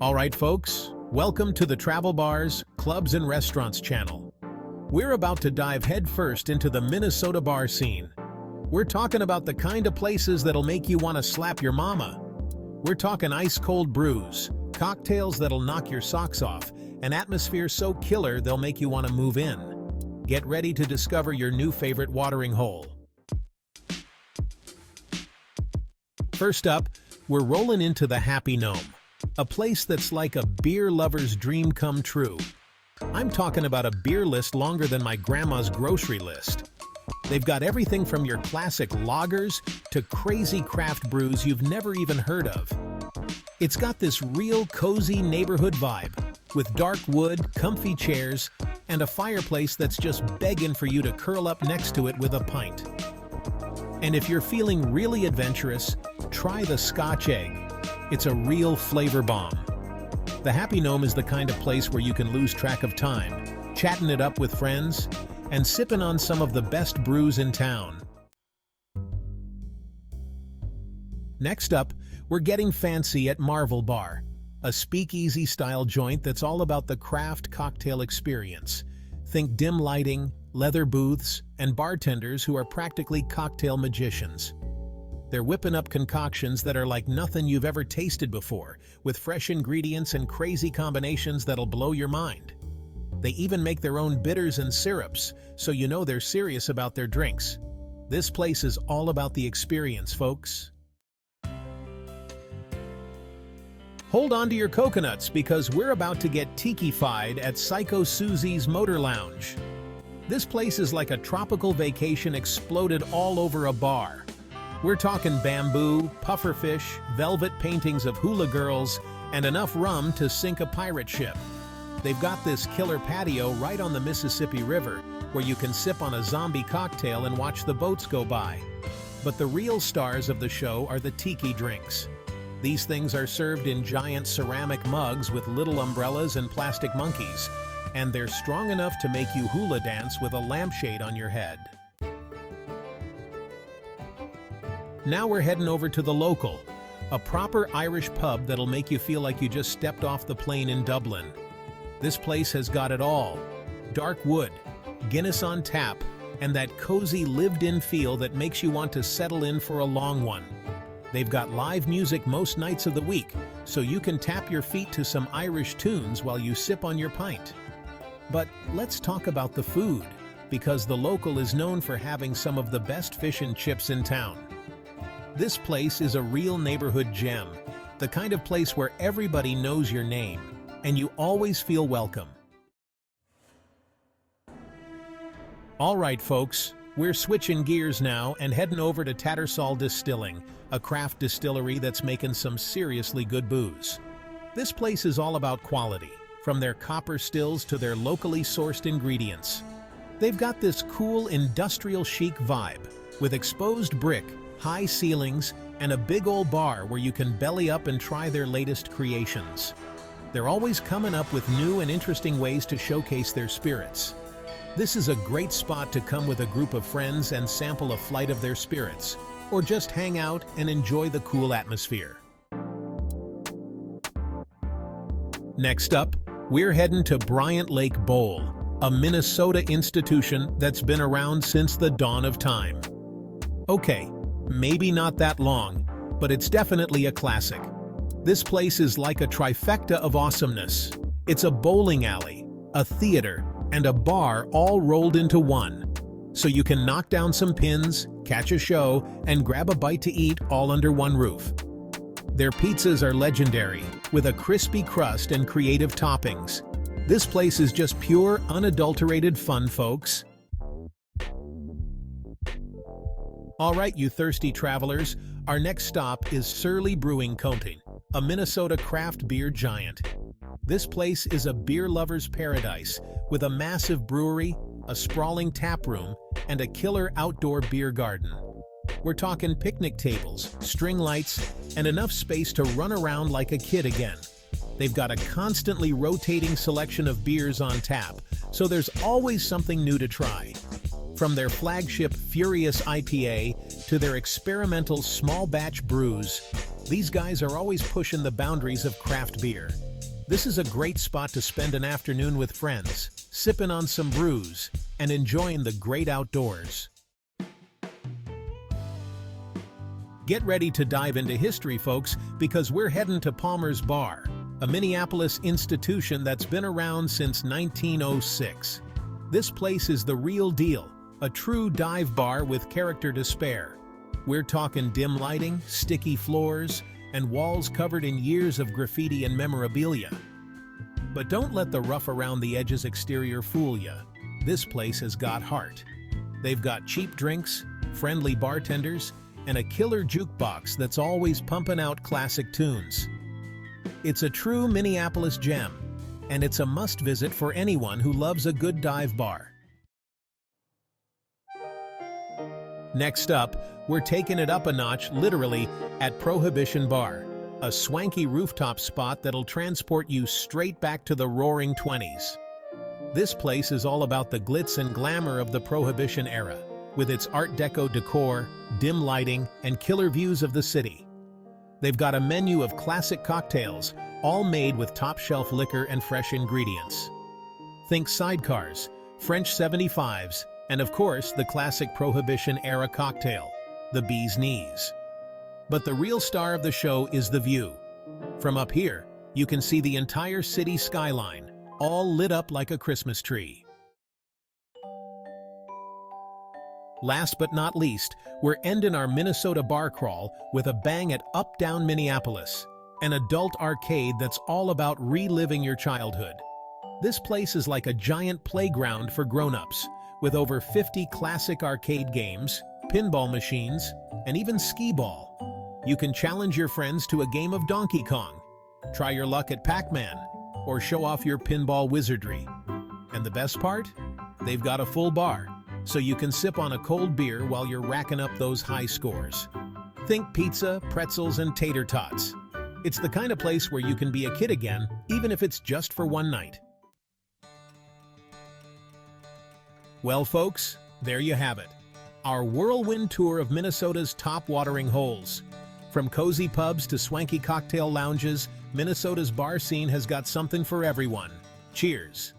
All right, folks, welcome to the Travel Bars, Clubs and Restaurants channel. We're about to dive headfirst into the Minnesota bar scene. We're talking about the kind of places that'll make you want to slap your mama. We're talking ice-cold brews, cocktails that'll knock your socks off, an atmosphere so killer they'll make you want to move in. Get ready to discover your new favorite watering hole. First up, we're rolling into the Happy Gnome, a place that's like a beer lover's dream come true. I'm talking about a beer list longer than my grandma's grocery list. They've got everything from your classic lagers to crazy craft brews you've never even heard of. It's got this real cozy neighborhood vibe, with dark wood, comfy chairs, and a fireplace that's just begging for you to curl up next to it with a pint. And if you're feeling really adventurous, try the Scotch egg. It's a real flavor bomb. The Happy Gnome is the kind of place where you can lose track of time, chatting it up with friends, and sipping on some of the best brews in town. Next up, we're getting fancy at Marvel Bar, a speakeasy-style joint that's all about the craft cocktail experience. Think dim lighting, leather booths, and bartenders who are practically cocktail magicians. They're whipping up concoctions that are like nothing you've ever tasted before, with fresh ingredients and crazy combinations that'll blow your mind. They even make their own bitters and syrups, so you know they're serious about their drinks. This place is all about the experience, folks. Hold on to your coconuts because we're about to get tiki-fied at Psycho Susie's Motor Lounge. This place is like a tropical vacation exploded all over a bar. We're talking bamboo, pufferfish, velvet paintings of hula girls, and enough rum to sink a pirate ship. They've got this killer patio right on the Mississippi River, where you can sip on a zombie cocktail and watch the boats go by. But the real stars of the show are the tiki drinks. These things are served in giant ceramic mugs with little umbrellas and plastic monkeys, and they're strong enough to make you hula dance with a lampshade on your head. Now we're heading over to the Local, a proper Irish pub that'll make you feel like you just stepped off the plane in Dublin. This place has got it all: dark wood, Guinness on tap, and that cozy lived-in feel that makes you want to settle in for a long one. They've got live music most nights of the week, so you can tap your feet to some Irish tunes while you sip on your pint. But let's talk about the food, because the Local is known for having some of the best fish and chips in town. This place is a real neighborhood gem, the kind of place where everybody knows your name, and you always feel welcome. All right, folks, we're switching gears now and heading over to Tattersall Distilling, a craft distillery that's making some seriously good booze. This place is all about quality, from their copper stills to their locally sourced ingredients. They've got this cool industrial chic vibe, with exposed brick, high ceilings, and a big old bar where you can belly up and try their latest creations. They're always coming up with new and interesting ways to showcase their spirits. This is a great spot to come with a group of friends and sample a flight of their spirits, or just hang out and enjoy the cool atmosphere. Next up, we're heading to Bryant Lake Bowl, a Minnesota institution that's been around since the dawn of time. Okay, maybe not that long, but it's definitely a classic. This place is like a trifecta of awesomeness. It's a bowling alley, a theater, and a bar all rolled into one. So you can knock down some pins, catch a show, and grab a bite to eat all under one roof. Their pizzas are legendary, with a crispy crust and creative toppings. This place is just pure, unadulterated fun, folks. All right, you thirsty travelers, our next stop is Surly Brewing Company, a Minnesota craft beer giant. This place is a beer lover's paradise, with a massive brewery, a sprawling tap room, and a killer outdoor beer garden. We're talking picnic tables, string lights, and enough space to run around like a kid again. They've got a constantly rotating selection of beers on tap, so there's always something new to try. From their flagship Furious IPA to their experimental small batch brews, these guys are always pushing the boundaries of craft beer. This is a great spot to spend an afternoon with friends, sipping on some brews, and enjoying the great outdoors. Get ready to dive into history, folks, because we're heading to Palmer's Bar, a Minneapolis institution that's been around since 1906. This place is the real deal, a true dive bar with character to spare. We're talking dim lighting, sticky floors, and walls covered in years of graffiti and memorabilia. But don't let the rough around the edges exterior fool you. This place has got heart. They've got cheap drinks, friendly bartenders, and a killer jukebox that's always pumping out classic tunes. It's a true Minneapolis gem, and it's a must-visit for anyone who loves a good dive bar. Next up, we're taking it up a notch, literally, at Prohibition Bar, a swanky rooftop spot that'll transport you straight back to the roaring 20s. This place is all about the glitz and glamour of the Prohibition era, with its Art Deco decor, dim lighting, and killer views of the city. They've got a menu of classic cocktails, all made with top-shelf liquor and fresh ingredients. Think sidecars, French 75s, and of course the classic Prohibition-era cocktail, the bee's knees. But the real star of the show is the view. From up here, you can see the entire city skyline, all lit up like a Christmas tree. Last but not least, we're ending our Minnesota bar crawl with a bang at Uptown Minneapolis, an adult arcade that's all about reliving your childhood. This place is like a giant playground for grown-ups, with over 50 classic arcade games, pinball machines, and even skee-ball. You can challenge your friends to a game of Donkey Kong, try your luck at Pac-Man, or show off your pinball wizardry. And the best part? They've got a full bar, so you can sip on a cold beer while you're racking up those high scores. Think pizza, pretzels, and tater tots. It's the kind of place where you can be a kid again, even if it's just for one night. Well, folks, there you have it. Our whirlwind tour of Minnesota's top watering holes. From cozy pubs to swanky cocktail lounges, Minnesota's bar scene has got something for everyone. Cheers!